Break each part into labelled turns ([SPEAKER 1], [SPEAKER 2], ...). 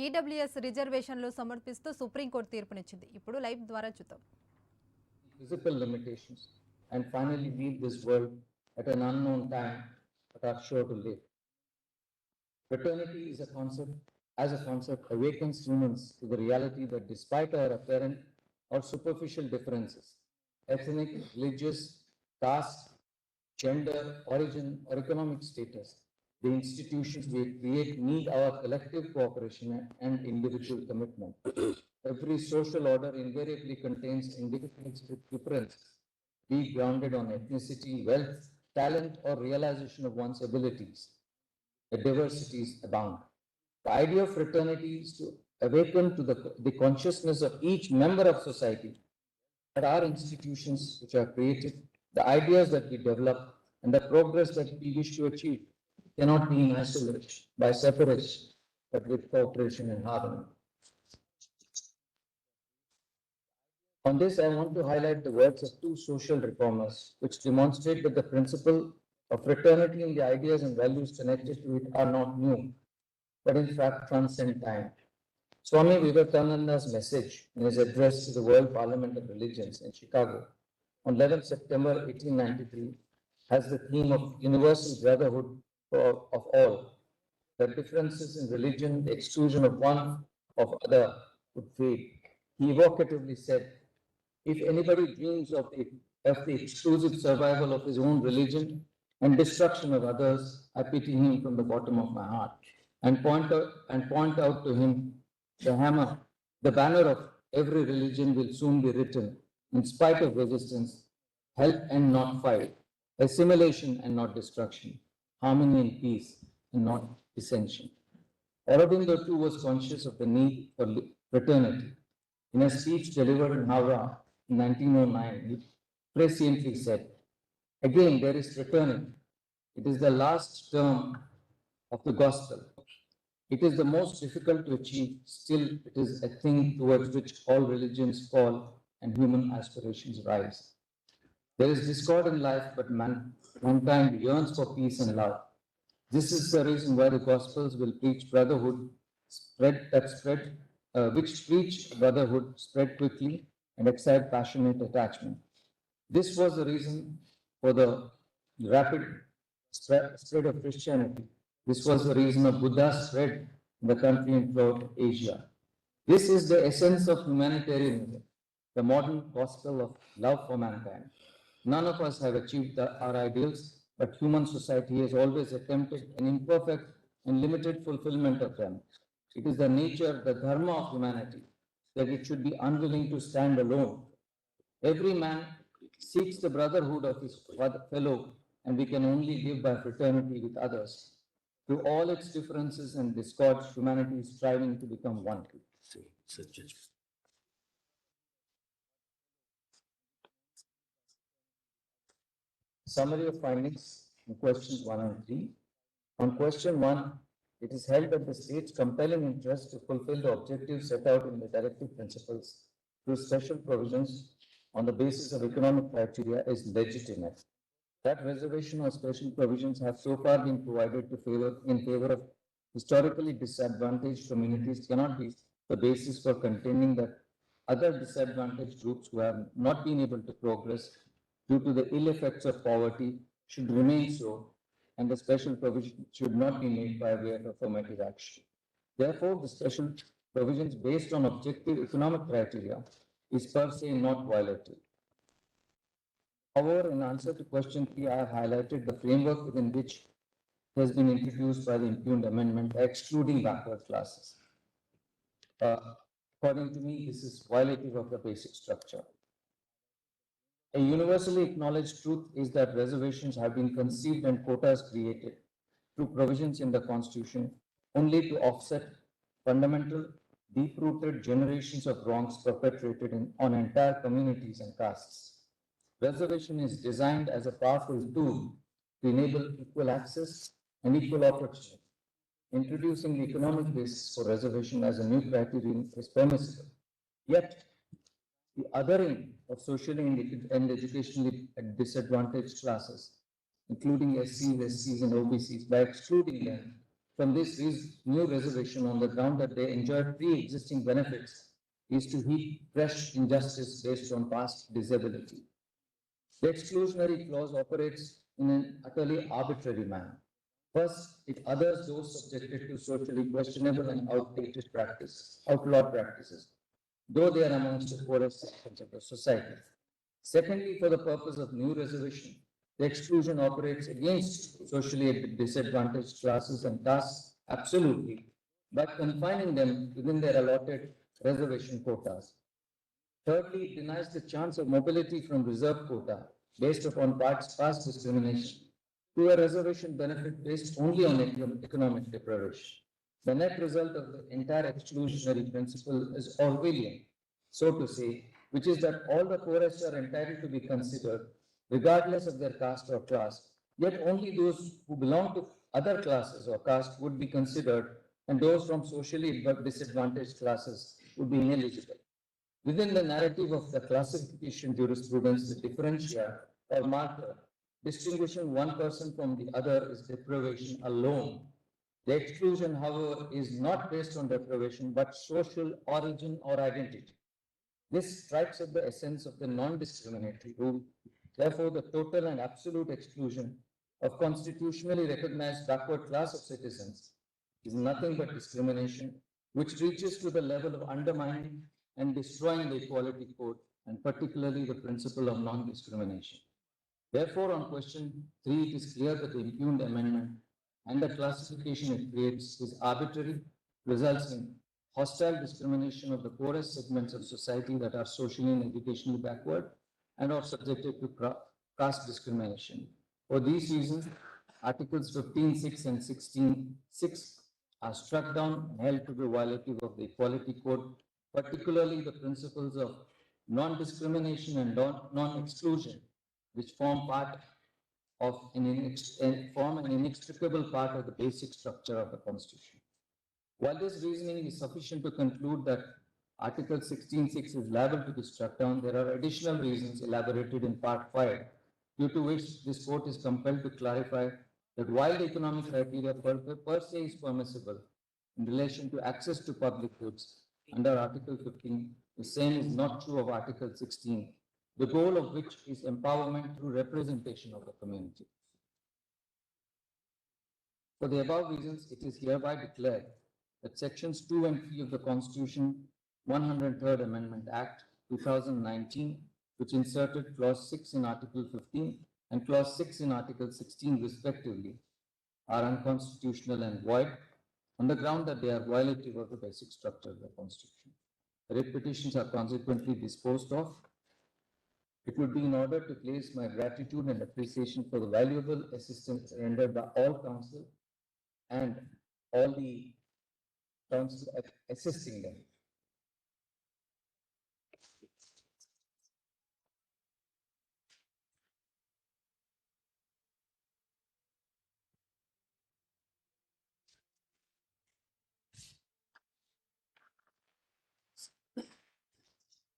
[SPEAKER 1] EWS రిజర్వేషన్లు సమర్పిస్తూ supreme court తీర్పునిచ్చింది. ఇప్పుడు లైవ్ ద్వారా చూద్దాం.
[SPEAKER 2] Physical limitations and finally leave this world at an unknown time but are sure to live. Fraternity is a concept awakens humans to the reality that despite our apparent or superficial differences, ethnic, religious, caste, gender, origin, or economic status, the institutions we create need our collective cooperation and individual commitment. Every social order invariably contains individuals with differences, be grounded on ethnicity, wealth, talent, or realization of one's abilities. The diversities abound. The idea of fraternity is to awaken to the consciousness of each member of society that our institutions which are created, the ideas that we develop, and the progress that we wish to achieve cannot be in isolation, by separation, but with cooperation and harmony. On this, I want to highlight the words of two social reformers, which demonstrate that the principle of fraternity and the ideas and values connected to it are not new, but in fact transcend time. Swami Vivekananda's message in his address to the World Parliament of Religions in Chicago on 11 September 1893 has the theme of universal brotherhood of all, that differences in religion, the exclusion of one of other would fade. He evocatively said, if anybody dreams of the exclusive survival of his own religion and destruction of others, I pity him from the bottom of my heart and point out to him the hammer, the banner of every religion will soon be written, in spite of resistance, help and not fight, assimilation and not destruction, harmony and peace and not dissension. Aurobindo too was conscious of the need for fraternity. In a speech delivered in Howrah in 1909, he presciently said, again, there is fraternity. It is the last term of the gospel. It is the most difficult to achieve. Still, it is a thing towards which all religions fall and human aspirations rise. There is discord in life, but mankind yearns for peace and love. This is the reason why the Gospels will preach brotherhood, which preach brotherhood, spread quickly, and excite passionate attachment. This was the reason for the rapid spread of Christianity. This was the reason of Buddha's spread in the country and throughout Asia. This is the essence of humanitarianism, the modern gospel of love for mankind. None of us have achieved our ideals, but human society has always attempted an imperfect and limited fulfillment of them. It is the nature, the dharma of humanity, that it should be unwilling to stand alone. Every man seeks the brotherhood of his fellow, and we can only live by fraternity with others. Through all its differences and discords, humanity is striving to become one. Summary of findings in questions 1 and 3. On question 1, it is held that the state's compelling interest to fulfill the objectives set out in the directive principles through special provisions on the basis of economic criteria is legitimate. That reservation or special provisions have so far been provided in favor of historically disadvantaged communities cannot be the basis for contending that other disadvantaged groups who have not been able to progress due to the ill effects of poverty should remain so, and the special provision should not be made by way of affirmative action. Therefore, the special provisions based on objective economic criteria is per se not violated. However, in answer to question 3, I have highlighted the framework within which it has been introduced by the impugned amendment, excluding backward classes. According to me, this is violative of the basic structure. A universally acknowledged truth is that reservations have been conceived and quotas created through provisions in the Constitution only to offset fundamental, deep-rooted generations of wrongs perpetrated on entire communities and castes. Reservation is designed as a powerful tool to enable equal access and equal opportunity. Introducing the economic basis for reservation as a new criterion is permissible. Yet, the othering of socially and educationally disadvantaged classes, including SCs, SCs, and OBCs, by excluding them, from this new reservation on the ground that they enjoyed pre-existing benefits is to heap fresh injustice based on past disability. The exclusionary clause operates in an utterly arbitrary manner. First, it others those subjected to socially questionable and outlawed practices, though they are amongst the poorest sections of the society. Secondly, for the purpose of new reservation, the exclusion operates against socially disadvantaged classes and castes absolutely by confining them within their allotted reservation quotas. Thirdly, it denies the chance of mobility from reserve quota based upon past discrimination to a reservation benefit based only on economic deprivation. The net result of the entire exclusionary principle is Orwellian, so to say, which is that all the poorest are entitled to be considered regardless of their caste or class, yet only those who belong to other classes or caste would be considered, and those from socially disadvantaged classes would be ineligible. Within the narrative of the classification jurisprudence, the differentia or marker distinguishing one person from the other is deprivation alone. The exclusion, however, is not based on deprivation but social origin or identity. This strikes at the essence of the non-discriminatory rule. Therefore, the total and absolute exclusion of constitutionally recognized backward class of citizens is nothing but discrimination, which reaches to the level of undermining and destroying the equality code, and particularly the principle of non-discrimination. Therefore, on question 3, it is clear that the impugned amendment and the classification it creates is arbitrary, results in hostile discrimination of the poorest segments of society that are socially and educationally backward and are subjected to caste discrimination. For these reasons, Articles 15(6) and 16(6) are struck down and held to be violative of the Equality Code, particularly the principles of non-discrimination and non-exclusion, which form an inextricable part of the basic structure of the Constitution. While this reasoning is sufficient to conclude that Article 16(6) is liable to be struck down, there are additional reasons elaborated in Part 5, due to which this court is compelled to clarify that while the economic criteria per se is permissible in relation to access to public goods under Article 15, the same is not true of Article 16, the goal of which is empowerment through representation of the community. For the above reasons, it is hereby declared that Sections 2 and 3 of the Constitution 103rd Amendment Act 2019, which inserted Clause 6 in Article 15 and Clause 6 in Article 16 respectively, are unconstitutional and void on the ground that they are violative of the basic structure of the Constitution. The writ petitions are consequently disposed of. It would be in order to place my gratitude and appreciation for the valuable assistance rendered by all counsel and all the counsel assisting them.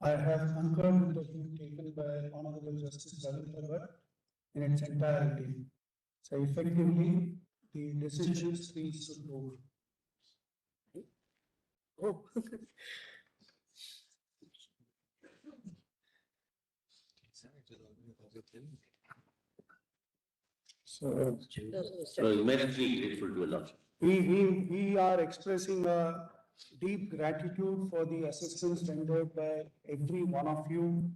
[SPEAKER 3] I have concurred with the view taken by Honorable Justice Ravindra Bhatt in its entirety. So effectively, the decision is 3-2.
[SPEAKER 4] Oh.
[SPEAKER 3] So
[SPEAKER 4] Immensely grateful to a lot.
[SPEAKER 3] we are expressing a deep gratitude for the assistance rendered by every one of you,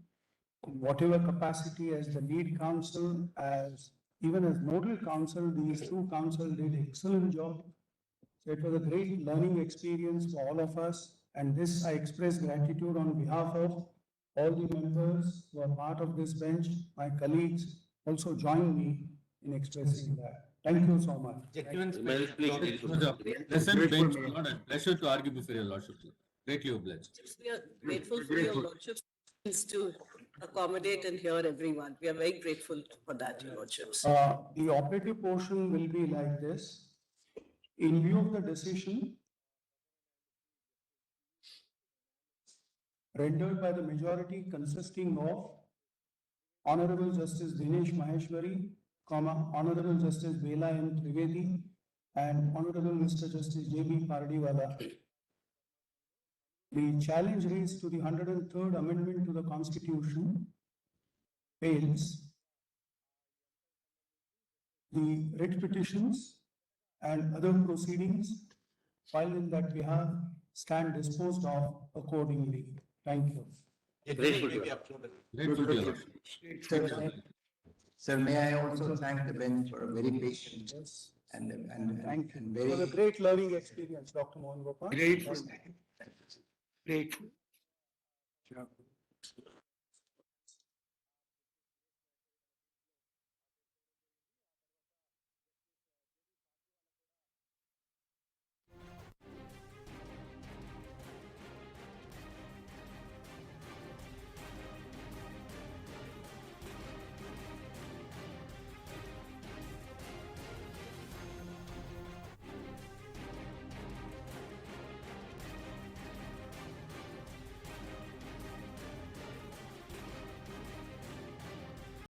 [SPEAKER 3] in whatever capacity as the lead counsel, as even as nodal counsel. These two counsel did excellent job. So it was a great learning experience for all of us, and this I express gratitude on behalf of all the members who are part of this bench. My colleagues also join me in expressing that. Thank you so much.
[SPEAKER 4] Immensely grateful.
[SPEAKER 5] Present bench, not a pleasure to argue before your lordship. Greatly obliged.
[SPEAKER 6] We are grateful for your lordships to accommodate and hear everyone. We are very grateful for that, your lordships.
[SPEAKER 3] The operative portion will be like this. In view of the decision rendered by the majority consisting of Honorable Justice Dinesh Maheshwari, Honorable Justice Bela M. Trivedi, and Honorable Mr. Justice J.B. Pardiwala, the challenge raised to the 103rd Amendment to the Constitution fails. The writ petitions and other proceedings filed in that behalf stand disposed of accordingly. Thank you.
[SPEAKER 4] Grateful to you.
[SPEAKER 5] Grateful to your lordship.
[SPEAKER 7] Sir, may I also thank the bench for a very patient
[SPEAKER 3] Yes.
[SPEAKER 7] and
[SPEAKER 3] Thank you.
[SPEAKER 7] and
[SPEAKER 3] It was a
[SPEAKER 7] very.
[SPEAKER 3] great learning experience, Dr. Mohan Gopal.
[SPEAKER 7] Grateful. Grateful.